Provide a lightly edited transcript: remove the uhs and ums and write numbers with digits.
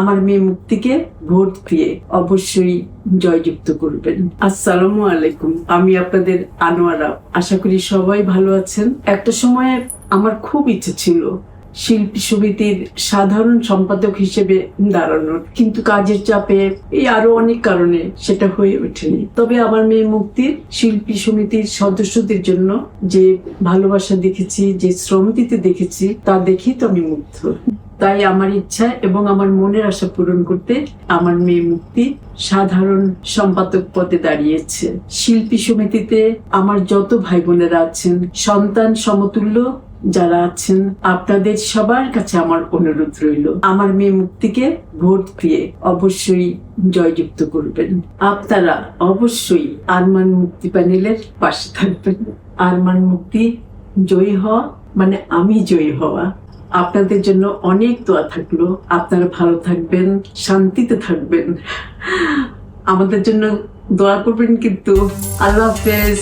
আমার মেয়ে মুক্তিকে ভোট দিয়ে অবশ্যই জয়যুক্ত করবেন। আসসালামু আলাইকুম, আমি আপনাদের আনোয়ারা। আশা করি সবাই ভালো আছেন। একটা সময় আমার খুব ইচ্ছে ছিল শিল্পী সমিতির সাধারণ সম্পাদক হিসেবে দাঁড়ানোর, কিন্তু কাজের চাপে এই আরো অনেক কারণে সেটা হয়ে ওঠেনি। তবে আমার মেয়ে মুক্তির শিল্পী সমিতির সদস্যদের জন্য যে ভালোবাসা দেখেছি, যে শ্রম দিতে দেখেছি, তা দেখেই তো আমি মুগ্ধ। তাই আমার ইচ্ছা এবং আমার মনের আশা পূরণ করতে আমার মেয়ে মুক্তি সাধারণ সম্পাদক পদে দাঁড়িয়েছে। শিল্পী সমিতিতে আমার যত ভাই বোনেরা আছেন, সন্তান সমতুল্য যারা আছেন, আপনাদের সবার কাছে আমার অনুরোধ রইল, আমার মেয়ে মুক্তিকে ভোট দিয়ে অবশ্যই জয়যুক্ত করবেন। আপনারা অবশ্যই আরমান মুক্তি প্যানেলের পাশে থাকবেন। আরমান মুক্তি জয়ী হওয়া মানে আমি জয়ী হওয়া। আপনাদের জন্য অনেক দোয়া থাকলো। আপনারা ভালো থাকবেন, শান্তিতে থাকবেন, আমাদের জন্য দোয়া করবেন কিন্তু। আল্লাহ হাফেজ।